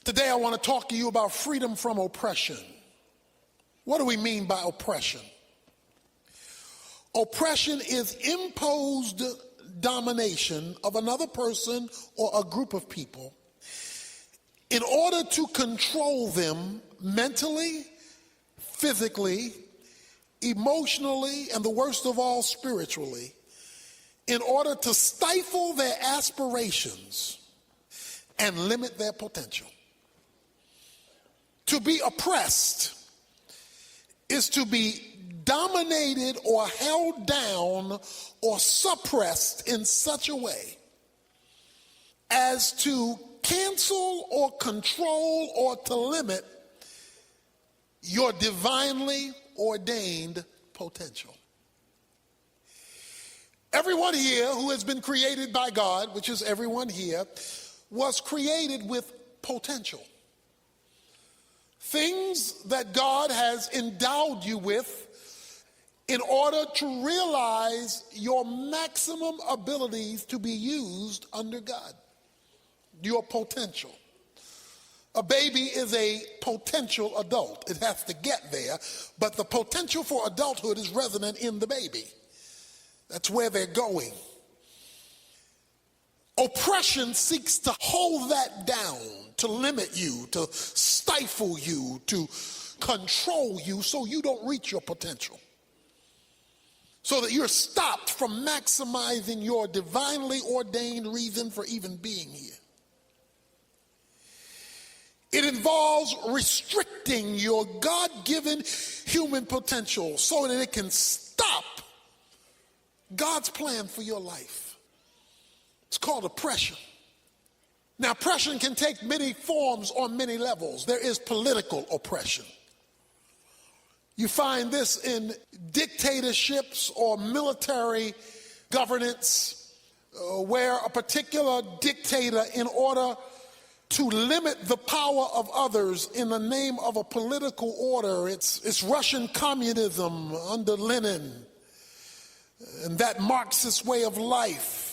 Today I want to talk to you about freedom from oppression. What do we mean by oppression? Oppression is imposed domination of another person or a group of people in order to control them mentally, physically, emotionally, and the worst of all, spiritually, in order to stifle their aspirations and limit their potential. To be oppressed is to be dominated or held down or suppressed in such a way as to cancel or control or to limit your divinely ordained potential. Everyone here who has been created by God, which is everyone here, was created with potential. Things that God has endowed you with in order to realize your maximum abilities to be used under God. Your potential. A baby is a potential adult. It has to get there, but the potential for adulthood is resident in the baby. That's where they're going. Oppression seeks to hold that down, to limit you, to stifle you, to control you so you don't reach your potential. So that you're stopped from maximizing your divinely ordained reason for even being here. It involves restricting your God-given human potential so that it can stop God's plan for your life. It's called oppression. Now, oppression can take many forms on many levels. There is political oppression. You find this in dictatorships or military governance where a particular dictator, in order to limit the power of others in the name of a political order, it's Russian communism under Lenin and that Marxist way of life,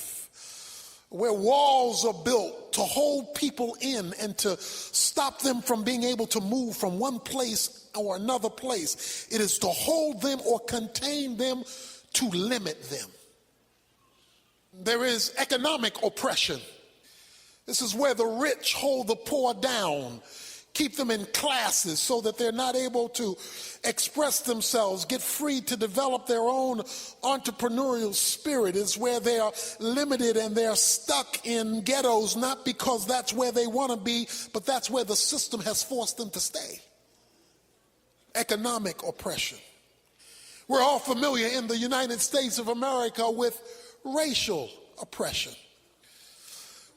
where walls are built to hold people in and to stop them from being able to move from one place or another place. It is to hold them or contain them, to limit them. There is economic oppression. This is where the rich hold the poor down, keep them in classes so that they're not able to express themselves, get free to develop their own entrepreneurial spirit. It's where they are limited and they're stuck in ghettos, not because that's where they want to be, but that's where the system has forced them to stay. Economic oppression. We're all familiar in the United States of America with racial oppression,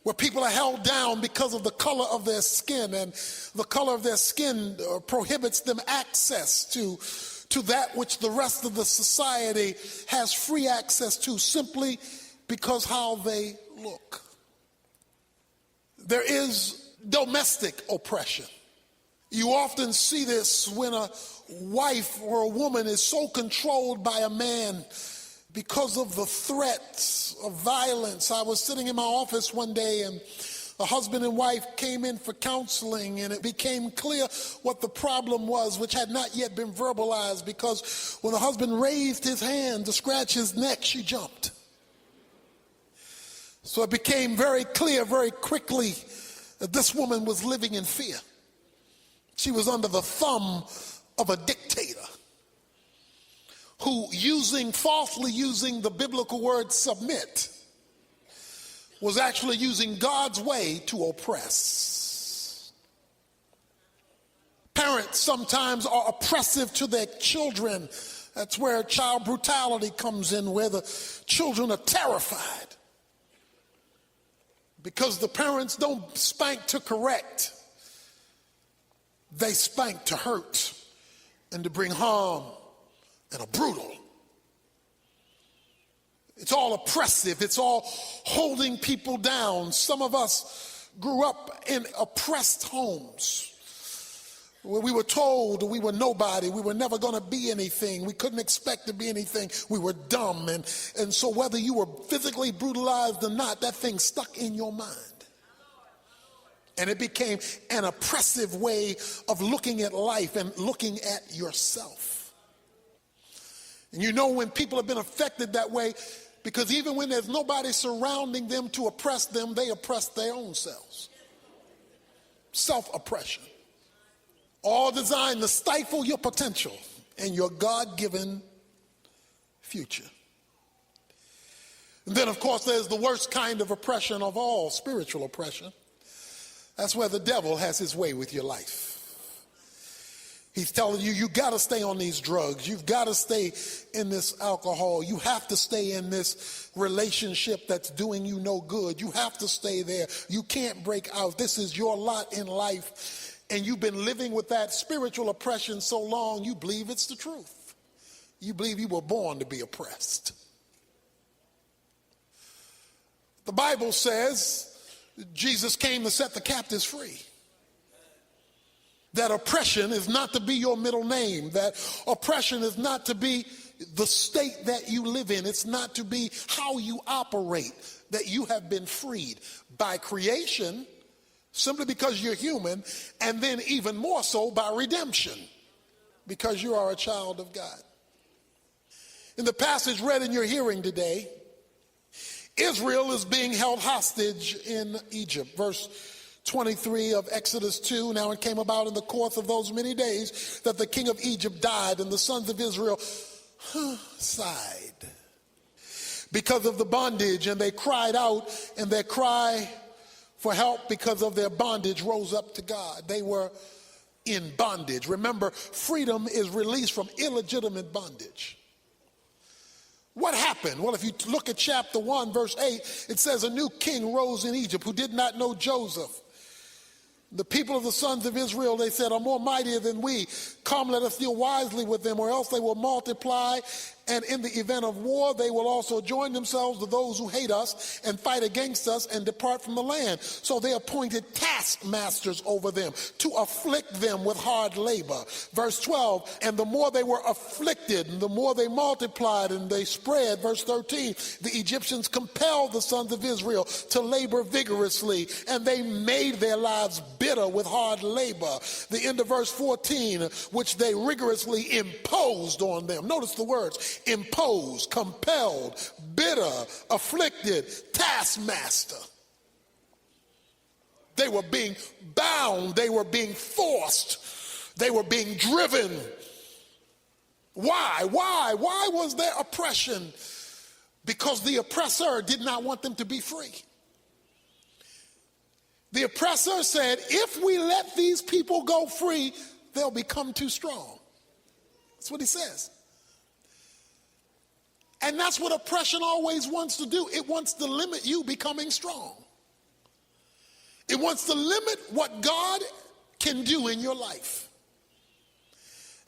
where people are held down because of the color of their skin, and the color of their skin prohibits them access to that which the rest of the society has free access to, simply because how they look. There is domestic oppression. You often see this when a wife or a woman is so controlled by a man because of the threats of violence. I was sitting in my office one day and a husband and wife came in for counseling, and it became clear what the problem was, which had not yet been verbalized, because when the husband raised his hand to scratch his neck, she jumped. So it became very clear very quickly that this woman was living in fear. She was under the thumb of a dictator who, falsely using the biblical word submit, was actually using God's way to oppress. Parents sometimes are oppressive to their children. That's where child brutality comes in, where the children are terrified because the parents don't spank to correct. They spank to hurt and to bring harm and are brutal. It's all oppressive. It's all holding people down. Some of us grew up in oppressed homes where we were told we were nobody. We were never going to be anything. We couldn't expect to be anything. We were dumb. And so whether you were physically brutalized or not, that thing stuck in your mind. And it became an oppressive way of looking at life and looking at yourself. And you know when people have been affected that way, because even when there's nobody surrounding them to oppress them, they oppress their own selves. Self-oppression. All designed to stifle your potential and your God-given future. And then, of course, there's the worst kind of oppression of all, spiritual oppression. That's where the devil has his way with your life. He's telling you, you got to stay on these drugs. You've got to stay in this alcohol. You have to stay in this relationship that's doing you no good. You have to stay there. You can't break out. This is your lot in life. And you've been living with that spiritual oppression so long, you believe it's the truth. You believe you were born to be oppressed. The Bible says Jesus came to set the captives free. That oppression is not to be your middle name. That oppression is not to be the state that you live in. It's not to be how you operate. That you have been freed by creation, simply because you're human, and then even more so by redemption, because you are a child of God. In the passage read in your hearing today, Israel is being held hostage in Egypt. Verse 23 of Exodus 2, now it came about in the course of those many days that the king of Egypt died, and the sons of Israel sighed because of the bondage, and they cried out, and their cry for help because of their bondage rose up to God. They were in bondage. Remember, freedom is released from illegitimate bondage. What happened? Well, if you look at chapter 1, verse 8, it says a new king rose in Egypt who did not know Joseph. The people of the sons of Israel, they said, are more mightier than we. Come, let us deal wisely with them, or else they will multiply. And in the event of war, they will also join themselves to those who hate us and fight against us and depart from the land. So they appointed taskmasters over them to afflict them with hard labor. Verse 12, and the more they were afflicted, and the more they multiplied and they spread. Verse 13, the Egyptians compelled the sons of Israel to labor vigorously, and they made their lives bitter with hard labor. The end of verse 14, which they rigorously imposed on them. Notice the words. Imposed, compelled, bitter, afflicted, taskmaster. They were being bound. They were being forced. They were being driven. Why? Why was there oppression? Because the oppressor did not want them to be free. The oppressor said, if we let these people go free, they'll become too strong. That's what he says. And that's what oppression always wants to do. It wants to limit you becoming strong. It wants to limit what God can do in your life.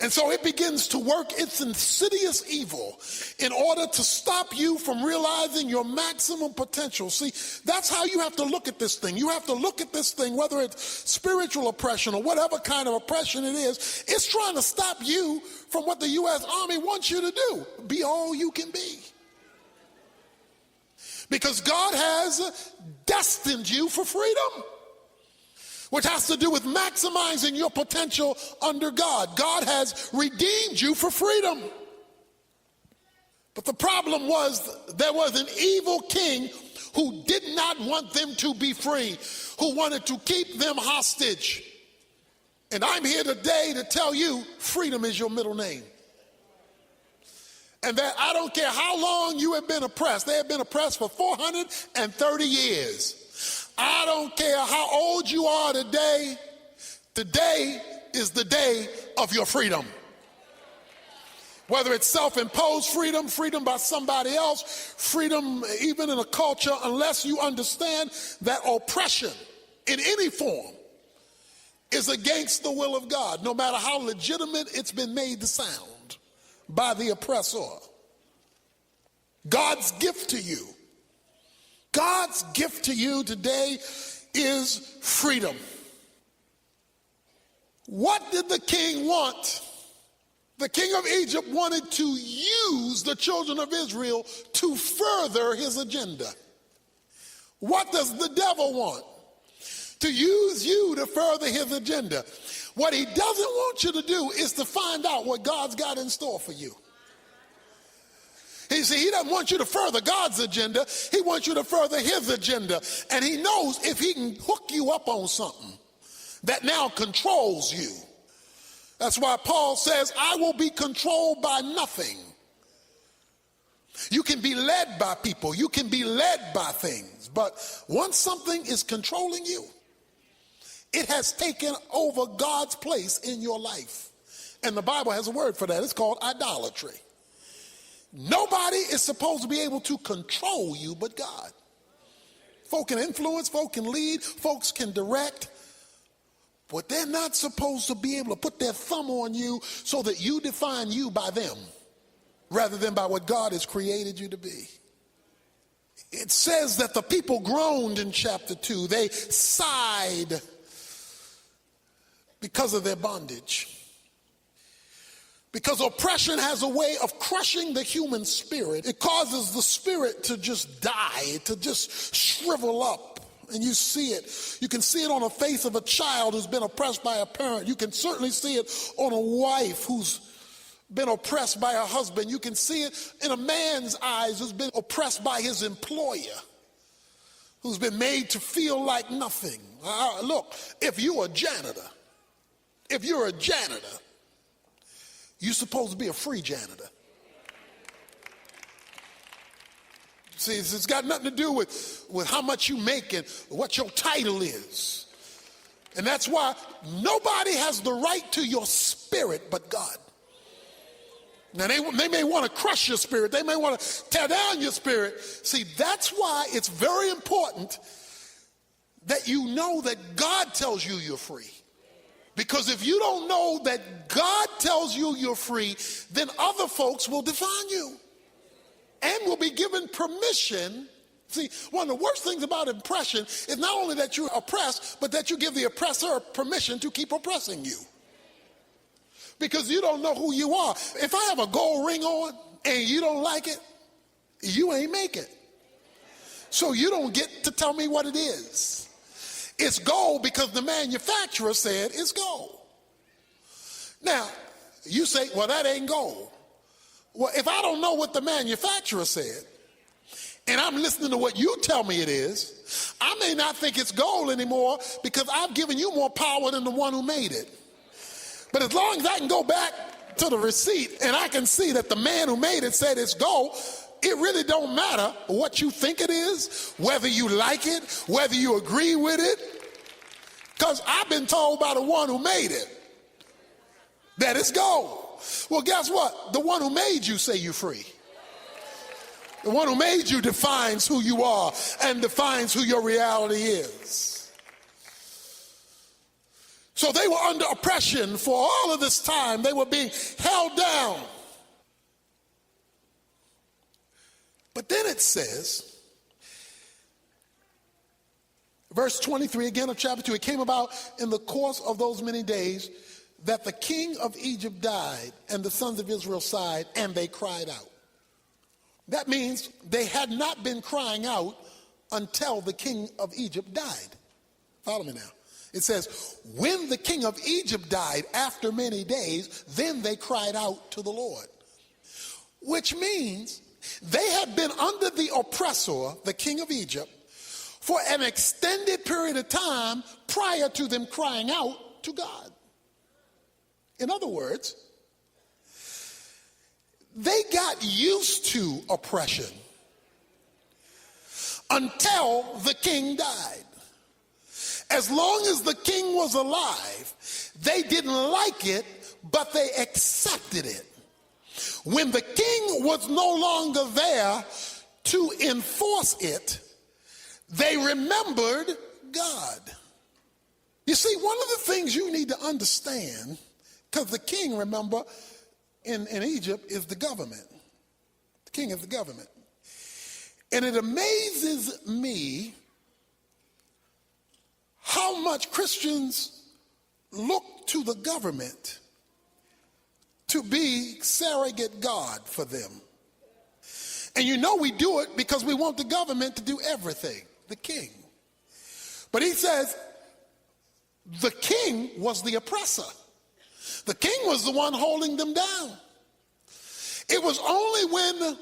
And so it begins to work its insidious evil in order to stop you from realizing your maximum potential. See, that's how you have to look at this thing. You have to look at this thing, whether it's spiritual oppression or whatever kind of oppression it is, it's trying to stop you from what the U.S. Army wants you to do. Be all you can be. Because God has destined you for freedom, which has to do with maximizing your potential under God. God has redeemed you for freedom. But the problem was there was an evil king who did not want them to be free, who wanted to keep them hostage. And I'm here today to tell you, freedom is your middle name. And that I don't care how long you have been oppressed. They have been oppressed for 430 years. I don't care how old you are today. Today is the day of your freedom. Whether it's self-imposed freedom, freedom by somebody else, freedom even in a culture, unless you understand that oppression in any form is against the will of God, no matter how legitimate it's been made to sound by the oppressor. God's gift to you. God's gift to you today is freedom. What did the king want? The king of Egypt wanted to use the children of Israel to further his agenda. What does the devil want? to use you to further his agenda. What he doesn't want you to do is to find out what God's got in store for you. He doesn't want you to further God's agenda. He wants you to further his agenda. And he knows if he can hook you up on something that now controls you. That's why Paul says, I will be controlled by nothing. You can be led by people. You can be led by things. But once something is controlling you, it has taken over God's place in your life. And the Bible has a word for that. It's called idolatry. Nobody is supposed to be able to control you but God. Folk can influence, folk can lead, folks can direct, but they're not supposed to be able to put their thumb on you so that you define you by them rather than by what God has created you to be. It says that the people groaned in chapter 2. They sighed because of their bondage. Because oppression has a way of crushing the human spirit. It causes the spirit to just die, to just shrivel up. And you see it. You can see it on the face of a child who's been oppressed by a parent. You can certainly see it on a wife who's been oppressed by her husband. You can see it in a man's eyes who's been oppressed by his employer, who's been made to feel like nothing. Look, if you're a janitor, you're supposed to be a free janitor. See, it's got nothing to do with how much you make and what your title is. And that's why nobody has the right to your spirit but God. Now, they may want to crush your spirit. They may want to tear down your spirit. See, that's why it's very important that you know that God tells you you're free. Because if you don't know that God tells you you're free, then other folks will define you and will be given permission. See, one of the worst things about oppression is not only that you're oppressed, but that you give the oppressor permission to keep oppressing you. Because you don't know who you are. If I have a gold ring on and you don't like it, you ain't make it. So you don't get to tell me what it is. It's gold because the manufacturer said it's gold. Now, you say, well, that ain't gold. Well, if I don't know what the manufacturer said, and I'm listening to what you tell me it is, I may not think it's gold anymore because I've given you more power than the one who made it. But as long as I can go back to the receipt and I can see that the man who made it said it's gold, it really don't matter what you think it is, whether you like it, whether you agree with it, because I've been told by the one who made it that it's gold. Well, guess what? The one who made you say you're free. The one who made you defines who you are and defines who your reality is. So they were under oppression for all of this time. They were being held down. But then it says, verse 23 again of chapter 2, it came about in the course of those many days that the king of Egypt died, and the sons of Israel sighed, and they cried out. That means they had not been crying out until the king of Egypt died. Follow me now. It says, when the king of Egypt died after many days, then they cried out to the Lord. Which means they had been under the oppressor, the king of Egypt, for an extended period of time prior to them crying out to God. In other words, they got used to oppression until the king died. As long as the king was alive, they didn't like it, but they accepted it. When the king was no longer there to enforce it, they remembered God. You see, one of the things you need to understand, because the king, remember, in Egypt is the government. The king is the government. And it amazes me how much Christians look to the government to be surrogate God for them. And you know we do it because we want the government to do everything, the king. But he says, The king was the oppressor. The king was the one holding them down. It was only when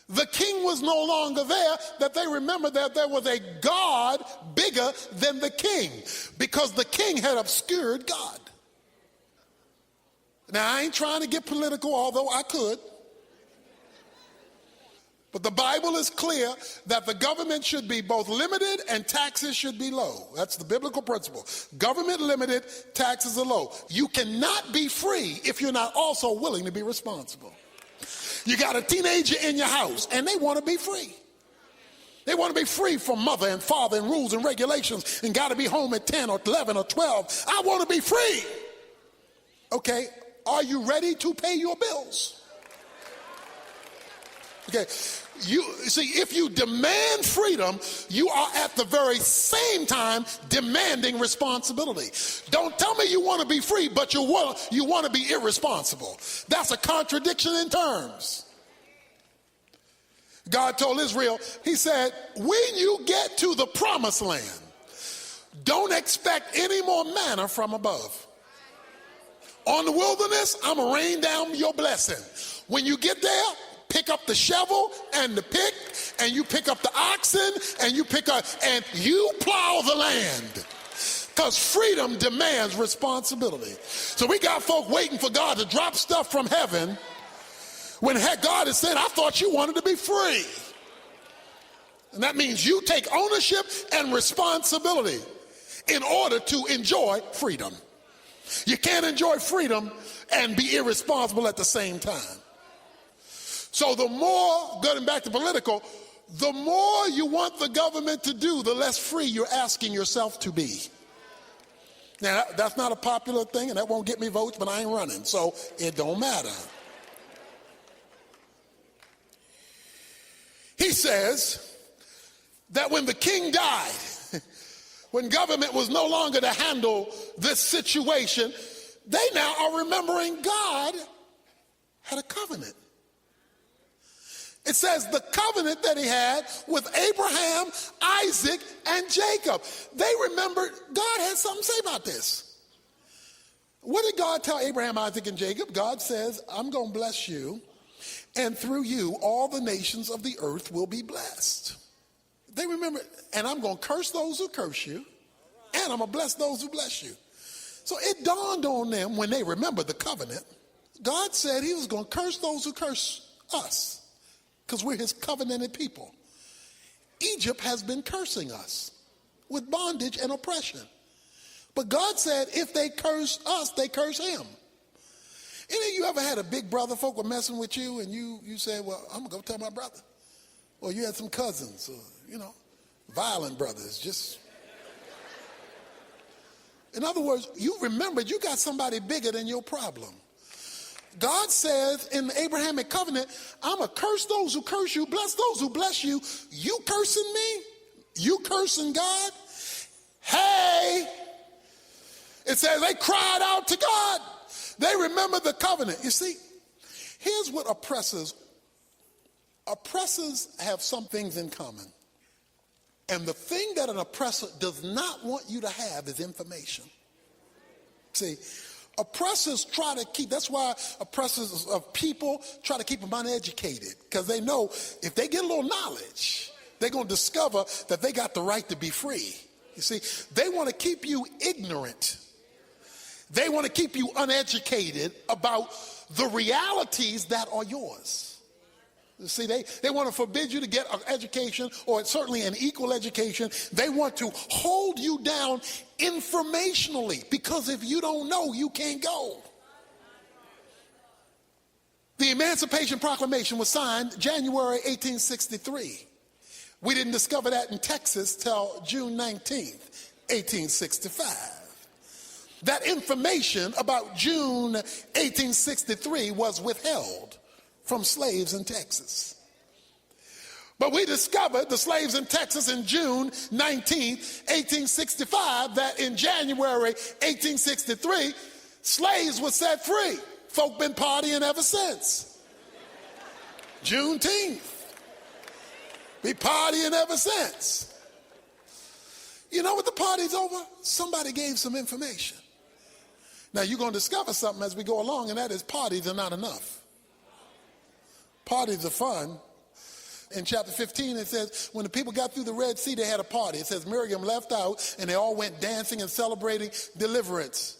the king was no longer there that they remembered that there was a God bigger than the king, because the king had obscured God. Now, I ain't trying to get political, although I could. But the Bible is clear that the government should be both limited and taxes should be low. That's the biblical principle. Government limited, taxes are low. You cannot be free if you're not also willing to be responsible. You got a teenager in your house and they want to be free. They want to be free from mother and father and rules and regulations and got to be home at 10 or 11 or 12. I want to be free. Okay, are you ready to pay your bills? Okay, you see, if you demand freedom, you are at the very same time demanding responsibility. Don't tell me you want to be free, but you want to be irresponsible. That's a contradiction in terms. God told Israel, he said, when you get to the promised land, don't expect any more manna from above. On the wilderness, I'm going to rain down your blessing. When you get there, pick up the shovel and the pick, and you pick up the oxen, and you plow the land. Because freedom demands responsibility. So we got folk waiting for God to drop stuff from heaven when God has said, I thought you wanted to be free. And that means you take ownership and responsibility in order to enjoy freedom. You can't enjoy freedom and be irresponsible at the same time. So the more, getting back to political, the more you want the government to do, the less free you're asking yourself to be. Now, that's not a popular thing, and that won't get me votes, but I ain't running, so it don't matter. He says that when the king died, when government was no longer to handle this situation, they now are remembering God had a covenant. It says the covenant that he had with Abraham, Isaac, and Jacob. They remembered God had something to say about this. What did God tell Abraham, Isaac, and Jacob? God says, I'm going to bless you, and through you, all the nations of the earth will be blessed. They remember, and I'm going to curse those who curse you, and I'm going to bless those who bless you. So it dawned on them when they remembered the covenant. God said he was going to curse those who curse us, because we're his covenanted people. Egypt has been cursing us with bondage and oppression. But God said if they curse us, they curse him. Any of you ever had a big brother, folk were messing with you, and you said, well, I'm going to go tell my brother. Or you had some cousins, or, violent brothers, just. In other words, you remembered you got somebody bigger than your problem. God says in the Abrahamic covenant, I'm going to curse those who curse you, bless those who bless you. You cursing me? You cursing God? Hey! It says they cried out to God. They remembered the covenant. You see, here's what oppressors have some things in common. And the thing that an oppressor does not want you to have is information. See, oppressors try to keep, that's why oppressors of people try to keep them uneducated, because they know if they get a little knowledge, they're going to discover that they got the right to be free. You see, they want to keep you ignorant. They want to keep you uneducated about the realities that are yours. You see, they want to forbid you to get an education, or certainly an equal education. They want to hold you down informationally, because if you don't know, you can't go. The Emancipation Proclamation was signed January 1863. We didn't discover that in Texas till June 19th, 1865. That information about June 1863 was withheld from slaves in Texas. But we discovered, the slaves in Texas, in June 19, 1865, that in January 1863, slaves were set free. Folk been partying ever since. Juneteenth. Be partying ever since. You know what the party's over? Somebody gave some information. Now you're going to discover something as we go along, and that is parties are not enough. Parties are fun. In chapter 15, it says, when the people got through the Red Sea, they had a party. It says Miriam left out, and they all went dancing and celebrating deliverance.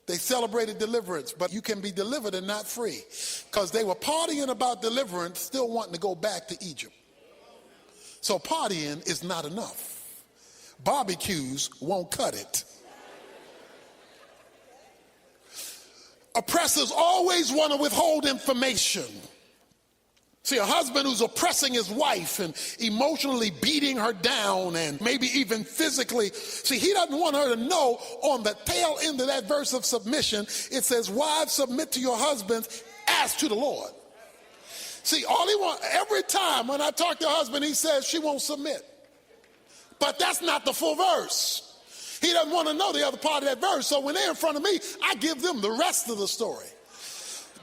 They celebrated deliverance, but you can be delivered and not free, because they were partying about deliverance, still wanting to go back to Egypt. So partying is not enough. Barbecues won't cut it. Oppressors always want to withhold information. See, a husband who's oppressing his wife and emotionally beating her down and maybe even physically, see, he doesn't want her to know. On the tail end of that verse of submission, it says, wives, submit to your husbands as to the Lord. See, all he wants, every time when I talk to a husband, he says she won't submit. But that's not the full verse. He doesn't want to know the other part of that verse. So when they're in front of me, I give them the rest of the story.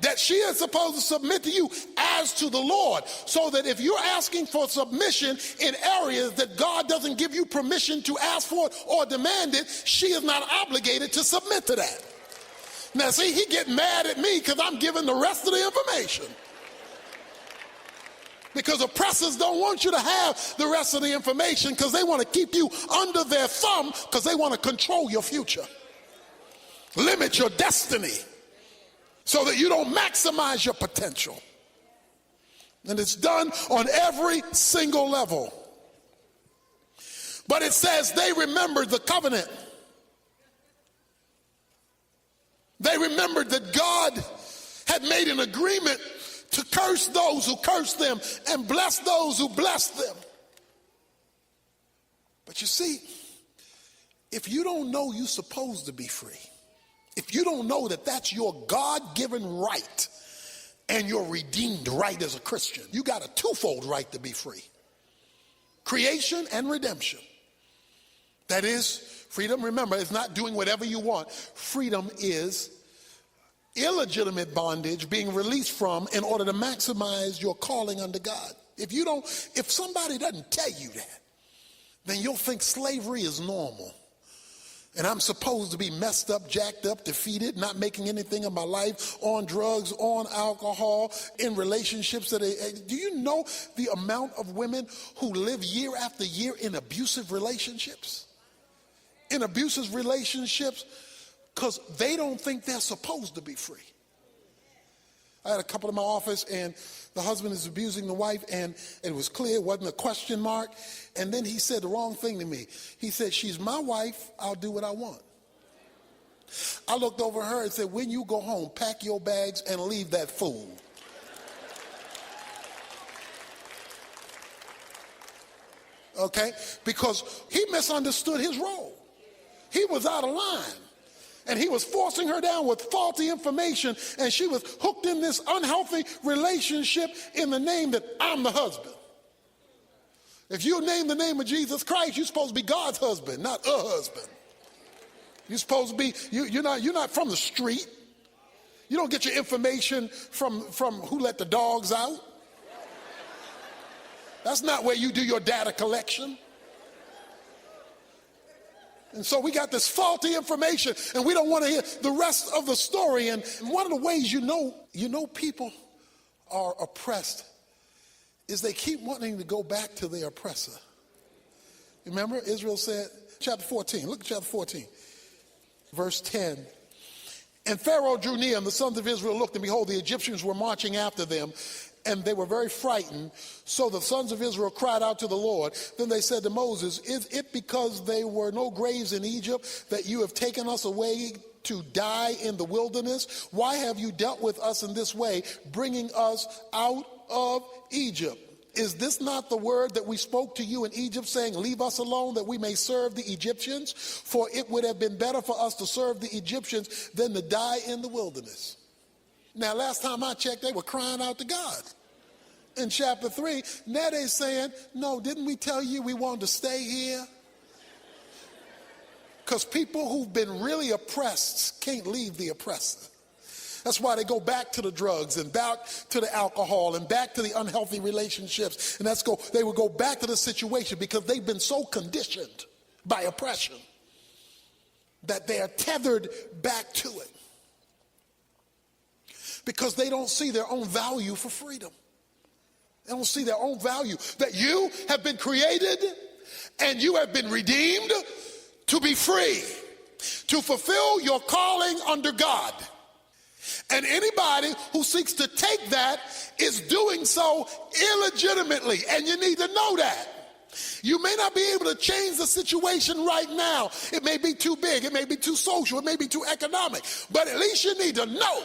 That she is supposed to submit to you as to the Lord. So that if you're asking for submission in areas that God doesn't give you permission to ask for it or demand it, she is not obligated to submit to that. Now see, he get mad at me because I'm giving the rest of the information. Because oppressors don't want you to have the rest of the information, because they want to keep you under their thumb, because they want to control your future, limit your destiny, so that you don't maximize your potential. And it's done on every single level. But it says they remembered the covenant. They remembered that God had made an agreement to curse those who cursed them and bless those who blessed them. But you see, if you don't know you're supposed to be free, if you don't know that that's your God-given right and your redeemed right as a Christian, you got a twofold right to be free. Creation and redemption. That is, freedom, remember, is not doing whatever you want. Freedom is illegitimate bondage being released from in order to maximize your calling under God. If somebody doesn't tell you that, then you'll think slavery is normal. And I'm supposed to be messed up, jacked up, defeated, not making anything of my life, on drugs, on alcohol, in relationships do you know the amount of women who live year after year in abusive relationships? In abusive relationships because they don't think they're supposed to be free. I had a couple in my office, and the husband is abusing the wife, and it was clear, it wasn't a question mark. And then he said the wrong thing to me. He said, she's my wife, I'll do what I want. I looked over at her and said, when you go home, pack your bags and leave that fool. Okay? Because he misunderstood his role. He was out of line. And he was forcing her down with faulty information, and she was hooked in this unhealthy relationship in the name that I'm the husband. If you name the name of Jesus Christ, you're supposed to be God's husband, not a husband. You're supposed to be, you're not from the street. You don't get your information from who let the dogs out. That's not where you do your data collection. And so we got this faulty information, and we don't want to hear the rest of the story. And one of the ways you know people are oppressed is they keep wanting to go back to their oppressor. Remember, Israel said, chapter 14, look at chapter 14, verse 10. And Pharaoh drew near, and the sons of Israel looked, and behold, the Egyptians were marching after them, and they were very frightened. So the sons of Israel cried out to the Lord. Then they said to Moses, is it because there were no graves in Egypt that you have taken us away to die in the wilderness? Why have you dealt with us in this way, bringing us out of Egypt? Is this not the word that we spoke to you in Egypt, saying, leave us alone that we may serve the Egyptians? For it would have been better for us to serve the Egyptians than to die in the wilderness. Now, last time I checked, they were crying out to God. In chapter 3, now they're saying, no, didn't we tell you we wanted to stay here? Because people who've been really oppressed can't leave the oppressor. That's why they go back to the drugs and back to the alcohol and back to the unhealthy relationships. And they will go back to the situation because they've been so conditioned by oppression, that they are tethered back to it because they don't see their own value for freedom. They don't see their own value, that you have been created and you have been redeemed to be free, to fulfill your calling under God. And anybody who seeks to take that is doing so illegitimately, and you need to know that. You may not be able to change the situation right now. It may be too big, it may be too social, it may be too economic, but at least you need to know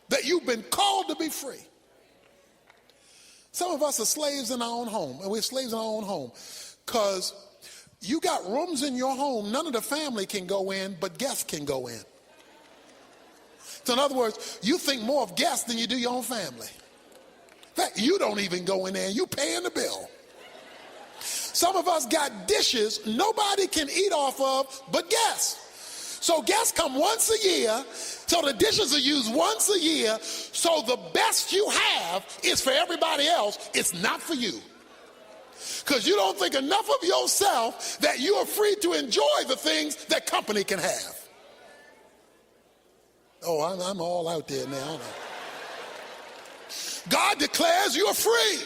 that you've been called to be free. Some of us are slaves in our own home, and we're slaves in our own home because you got rooms in your home none of the family can go in, but guests can go in. So in other words, you think more of guests than you do your own family. In fact, you don't even go in there and you paying the bill. Some of us got dishes nobody can eat off of but guests. So guests come once a year, so the dishes are used once a year, so the best you have is for everybody else. It's not for you. Because you don't think enough of yourself that you are free to enjoy the things that company can have. Oh, I'm all out there now. God declares you are free.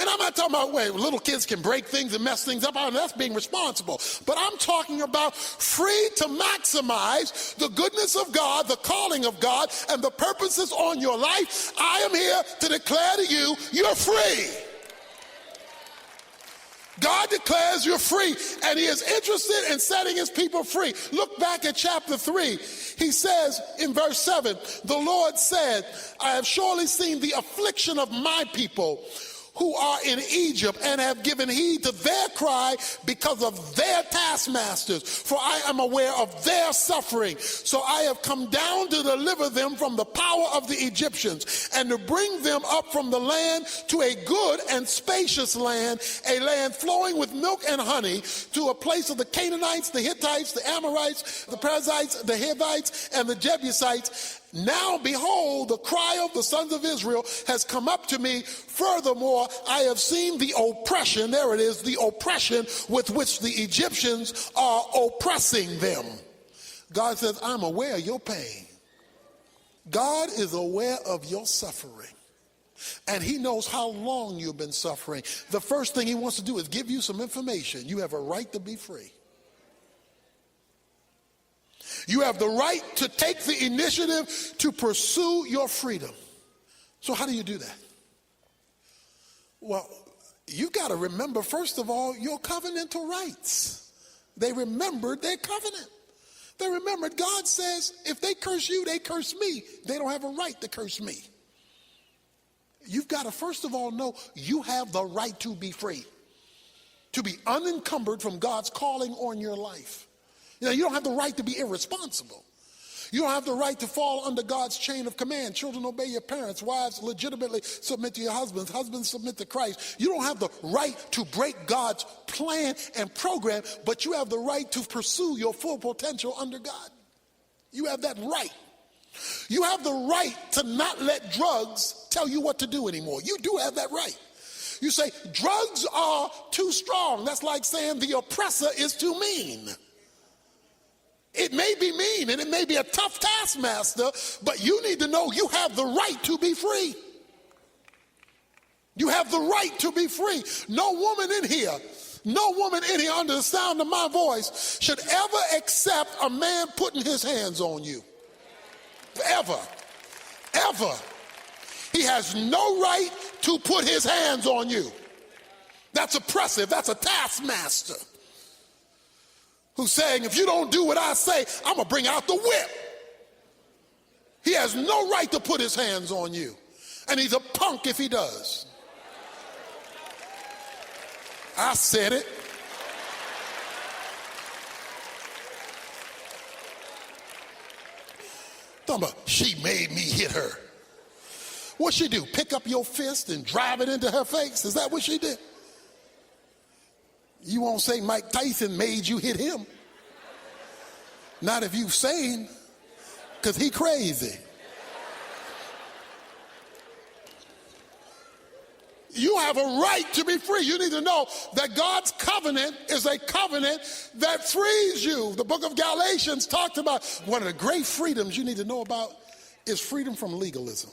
And I'm not talking about where little kids can break things and mess things up. That's being responsible. But I'm talking about free to maximize the goodness of God, the calling of God, and the purposes on your life. I am here to declare to you, you're free. God declares you're free, and he is interested in setting his people free. Look back at chapter 3. He says in verse 7, the Lord said, I have surely seen the affliction of my people who are in Egypt, and have given heed to their cry because of their taskmasters, for I am aware of their suffering. So I have come down to deliver them from the power of the Egyptians, and to bring them up from the land to a good and spacious land, a land flowing with milk and honey, to a place of the Canaanites, the Hittites, the Amorites, the Perizzites, the Hivites, and the Jebusites. Now behold, the cry of the sons of Israel has come up to me. Furthermore, I have seen the oppression, there it is, the oppression with which the Egyptians are oppressing them. God says, I'm aware of your pain. God is aware of your suffering. And he knows how long you've been suffering. The first thing he wants to do is give you some information. You have a right to be free. You have the right to take the initiative to pursue your freedom. So how do you do that? Well, you've got to remember, first of all, your covenantal rights. They remembered their covenant. They remembered God says, if they curse you, they curse me. They don't have a right to curse me. You've got to, first of all, know you have the right to be free, to be unencumbered from God's calling on your life. You don't have the right to be irresponsible. You don't have the right to fall under God's chain of command. Children, obey your parents. Wives, legitimately submit to your husbands. Husbands, submit to Christ. You don't have the right to break God's plan and program, but you have the right to pursue your full potential under God. You have that right. You have the right to not let drugs tell you what to do anymore. You do have that right. You say, drugs are too strong. That's like saying the oppressor is too mean. It may be mean and it may be a tough taskmaster, but you need to know you have the right to be free. You have the right to be free. No woman in here under the sound of my voice should ever accept a man putting his hands on you. Ever. Ever. He has no right to put his hands on you. That's oppressive. That's a taskmaster who's saying, if you don't do what I say, I'm going to bring out the whip. He has no right to put his hands on you. And he's a punk if he does. I said it. Talking about, she made me hit her. What'd she do? Pick up your fist and drive it into her face? Is that what she did? You won't say Mike Tyson made you hit him. Not if you sane, because he crazy. You have a right to be free. You need to know that God's covenant is a covenant that frees you. The book of Galatians talked about one of the great freedoms you need to know about is freedom from legalism.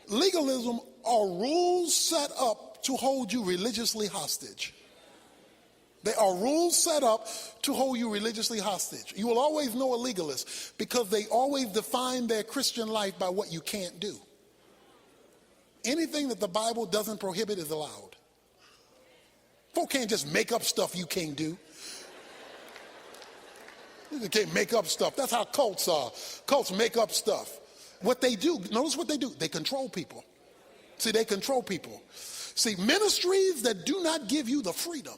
Legalism are rules set up to hold you religiously hostage. They are rules set up to hold you religiously hostage. You will always know a legalist because they always define their Christian life by what you can't do. Anything that the Bible doesn't prohibit is allowed. Folk can't just make up stuff you can't do. You can't make up stuff. That's how cults are. Cults make up stuff. What they do, notice what they do. They control people. See, they control people. See, ministries that do not give you the freedom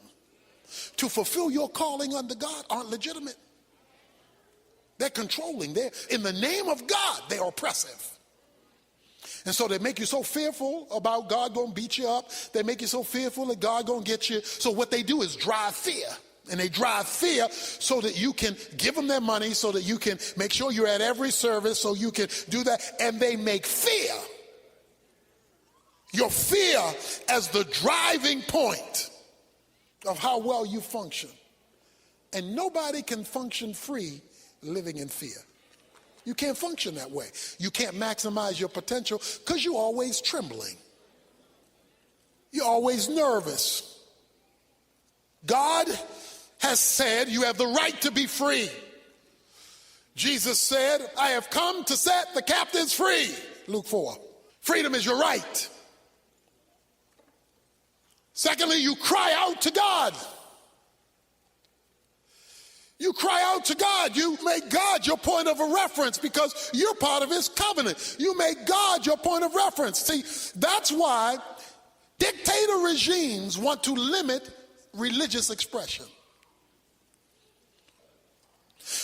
to fulfill your calling under God aren't legitimate. They're controlling. They're, in the name of God, they're oppressive. And so they make you so fearful about God going to beat you up. They make you so fearful that God going to get you. So what they do is drive fear. And they drive fear so that you can give them their money, so that you can make sure you're at every service, so you can do that. And they make fear, your fear, as the driving point of how well you function. And nobody can function free living in fear. You can't function that way. You can't maximize your potential because you're always trembling. You're always nervous. God has said you have the right to be free. Jesus said, I have come to set the captives free. Luke 4. Freedom is your right. Secondly, you cry out to God. You cry out to God. You make God your point of a reference because you're part of his covenant. You make God your point of reference. See, that's why dictator regimes want to limit religious expression.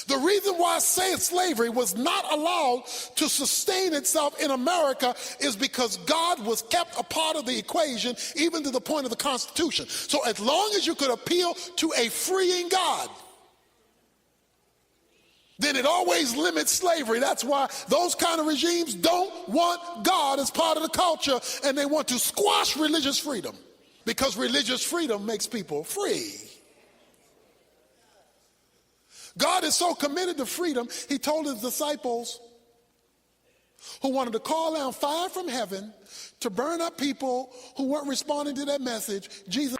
The reason why slavery was not allowed to sustain itself in America is because God was kept a part of the equation, even to the point of the Constitution. So as long as you could appeal to a freeing God, then it always limits slavery. That's why those kind of regimes don't want God as part of the culture, and they want to squash religious freedom because religious freedom makes people free. God is so committed to freedom, he told his disciples who wanted to call down fire from heaven to burn up people who weren't responding to that message. Jesus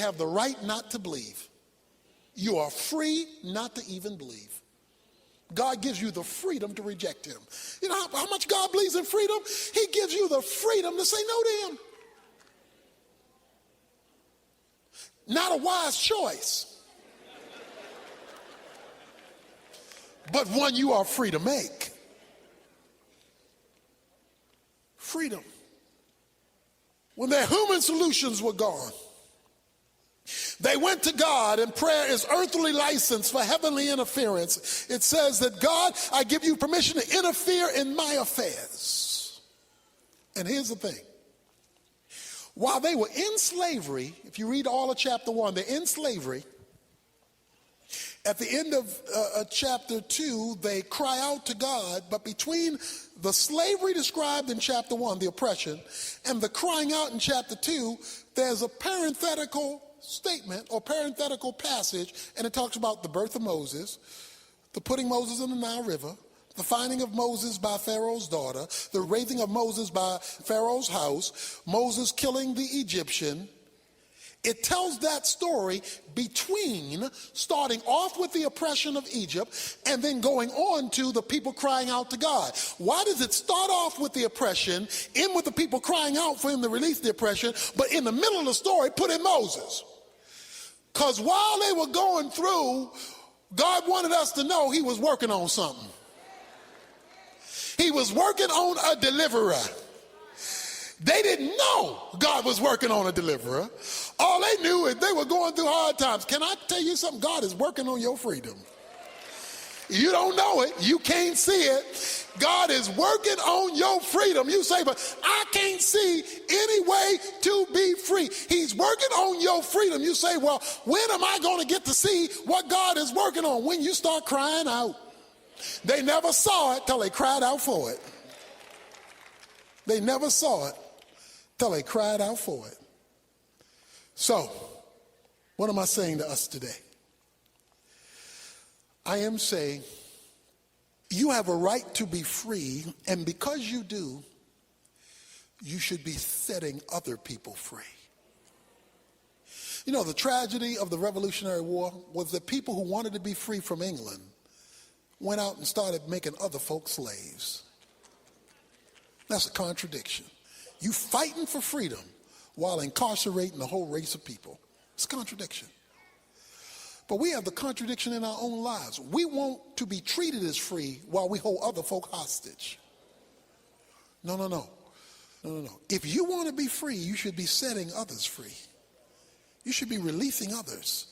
have the right not to believe. You are free not to even believe. God gives you the freedom to reject him. You know how much God believes in freedom? He gives you the freedom to say no to him. Not a wise choice, but one you are free to make. Freedom. When their human solutions were gone, they went to God, and prayer is earthly license for heavenly interference. It says that, God, I give you permission to interfere in my affairs. And here's the thing. While they were in slavery, if you read all of chapter 1, they're in slavery. At the end of chapter 2, they cry out to God, but between the slavery described in chapter 1, the oppression, and the crying out in chapter 2, there's a parenthetical statement or parenthetical passage, and it talks about the birth of Moses, the putting Moses in the Nile River, the finding of Moses by Pharaoh's daughter, the raising of Moses by Pharaoh's house, Moses killing the Egyptian. It tells that story between starting off with the oppression of Egypt and then going on to the people crying out to God. Why does it start off with the oppression, end with the people crying out for him to release the oppression, but in the middle of the story put in Moses? Because while they were going through, God wanted us to know he was working on something. He was working on a deliverer. They didn't know God was working on a deliverer. All they knew is they were going through hard times. Can I tell you something? God is working on your freedom. You don't know it. You can't see it. God is working on your freedom. You say, but I can't see any way to be free. He's working on your freedom. You say, well, when am I going to get to see what God is working on? When you start crying out. They never saw it till they cried out for it. They never saw it till they cried out for it. So, what am I saying to us today? I am saying you have a right to be free, and because you do, you should be setting other people free. You know, the tragedy of the Revolutionary War was that people who wanted to be free from England went out and started making other folks slaves. That's a contradiction. You fighting for freedom while incarcerating the whole race of people. It's a contradiction. But we have the contradiction in our own lives. We want to be treated as free while we hold other folk hostage. No. If you want to be free, you should be setting others free. You should be releasing others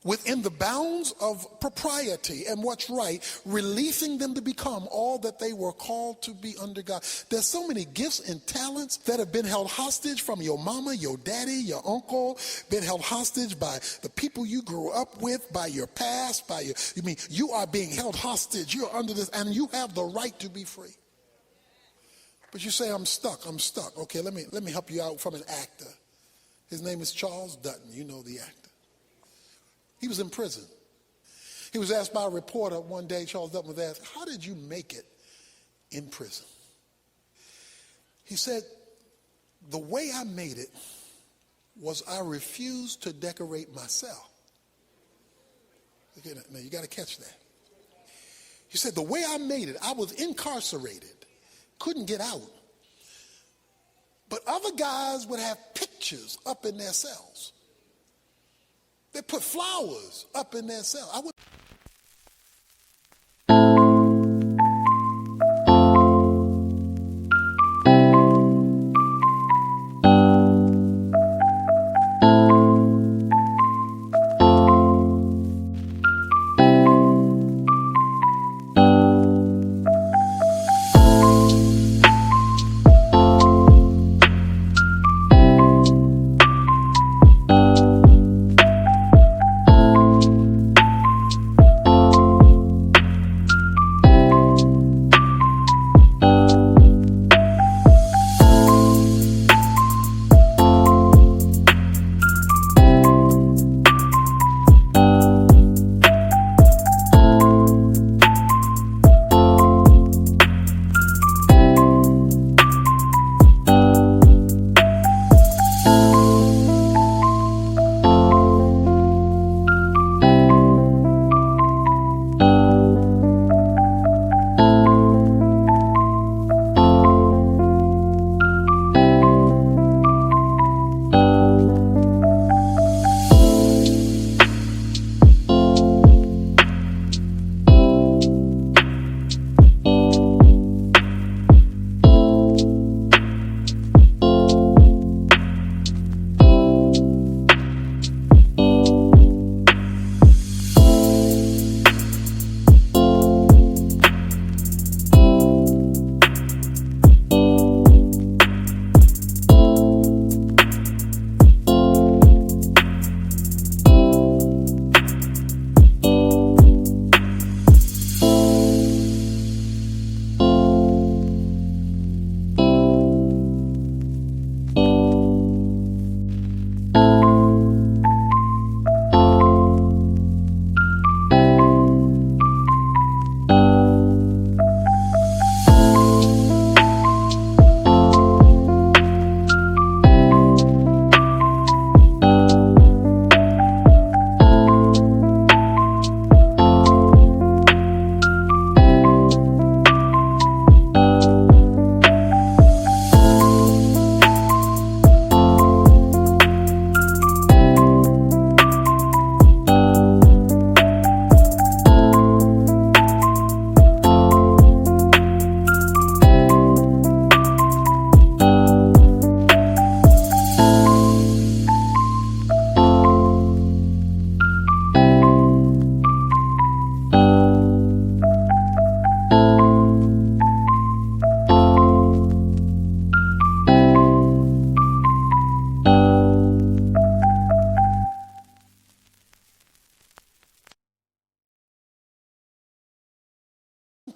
within the bounds of propriety and what's right, releasing them to become all that they were called to be under God. There's so many gifts and talents that have been held hostage from your mama, your daddy, your uncle, been held hostage by the people you grew up with, by your past, you are being held hostage. You're under this, and you have the right to be free. But you say, I'm stuck. Okay, let me help you out from an actor. His name is Charles Dutton. You know the actor. He was in prison. He was asked by a reporter one day, Charles Dutton was asked, how did you make it in prison? He said, the way I made it was I refused to decorate my cell. Okay, now you got to catch that. He said, the way I made it, I was incarcerated, couldn't get out. But other guys would have pictures up in their cells. They put flowers up in their cell.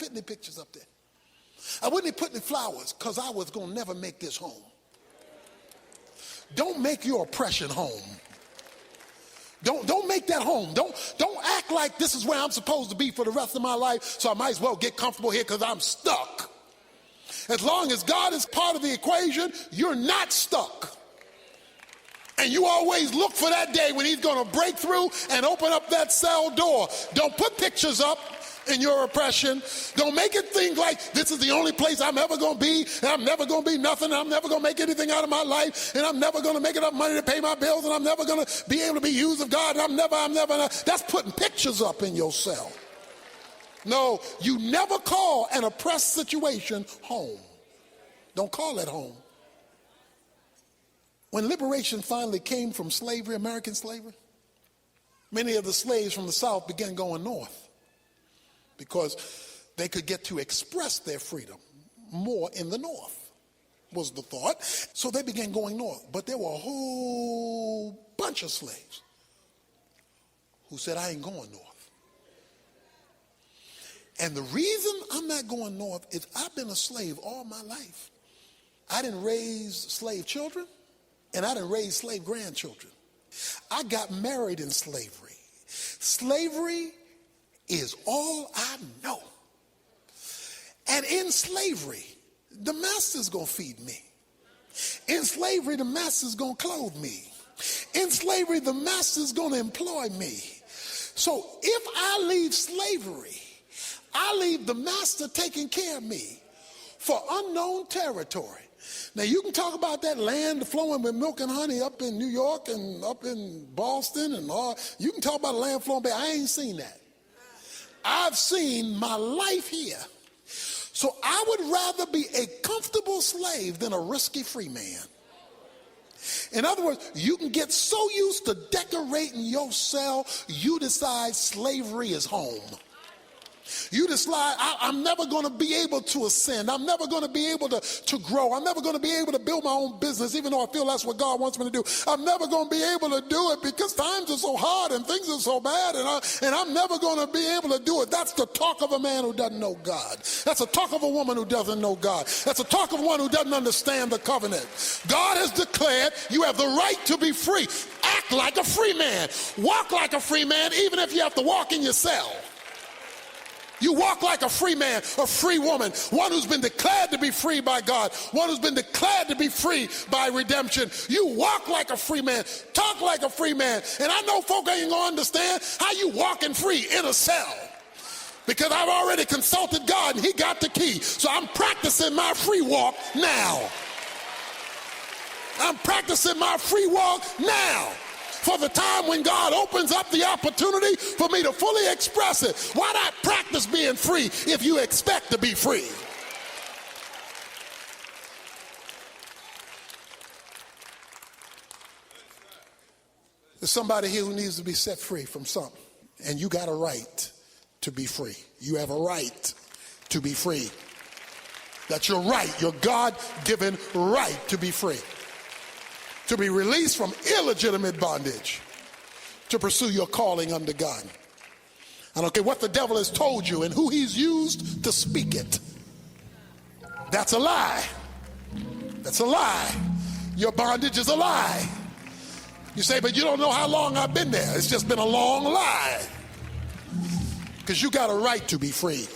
put any pictures up there. I wouldn't even put any flowers because I was going to never make this home. Don't make your oppression home. Don't make that home. Don't act like this is where I'm supposed to be for the rest of my life, so I might as well get comfortable here because I'm stuck. As long as God is part of the equation, you're not stuck. And you always look for that day when he's going to break through and open up that cell door. Don't put pictures up in your oppression. Don't make it think like this is the only place I'm ever going to be, and I'm never going to be nothing, and I'm never going to make anything out of my life, and I'm never going to make enough money to pay my bills, and I'm never going to be able to be used of God, and I'm never. That's putting pictures up in your cell. No, you never call an oppressed situation home. Don't call it home. When liberation finally came from slavery, American slavery, many of the slaves from the South began going north because they could get to express their freedom more in the North, was the thought. So they began going north. But there were a whole bunch of slaves who said, I ain't going north. And the reason I'm not going north is I've been a slave all my life. I didn't raise slave children, and I didn't raise slave grandchildren. I got married in slavery. Slavery is all I know. And in slavery, the master's going to feed me. In slavery, the master's going to clothe me. In slavery, the master's going to employ me. So if I leave slavery, I leave the master taking care of me for unknown territory. Now, you can talk about that land flowing with milk and honey up in New York and up in Boston and all. You can talk about a land flowing, but I ain't seen that. I've seen my life here. So I would rather be a comfortable slave than a risky free man. In other words, you can get so used to decorating your cell, you decide slavery is home. You decide, I'm never going to be able to ascend. I'm never going to be able to grow. I'm never going to be able to build my own business, even though I feel that's what God wants me to do. I'm never going to be able to do it because times are so hard and things are so bad, and I'm never going to be able to do it. That's the talk of a man who doesn't know God. That's the talk of a woman who doesn't know God. That's the talk of one who doesn't understand the covenant. God has declared you have the right to be free. Act like a free man. Walk like a free man, even if you have to walk in your cell. You walk like a free man, a free woman, one who's been declared to be free by God, one who's been declared to be free by redemption. You walk like a free man, talk like a free man. And I know folk ain't gonna understand how you walking free in a cell, because I've already consulted God and he got the key. So I'm practicing my free walk now. I'm practicing my free walk now, for the time when God opens up the opportunity for me to fully express it. Why not practice being free if you expect to be free? There's somebody here who needs to be set free from something, and you got a right to be free. You have a right to be free. That's your right, your God-given right to be free. To be released from illegitimate bondage, to pursue your calling under God. I don't care what the devil has told you and who he's used to speak it. That's a lie. That's a lie. Your bondage is a lie. You say, but you don't know how long I've been there. It's just been a long lie. Because you got a right to be free.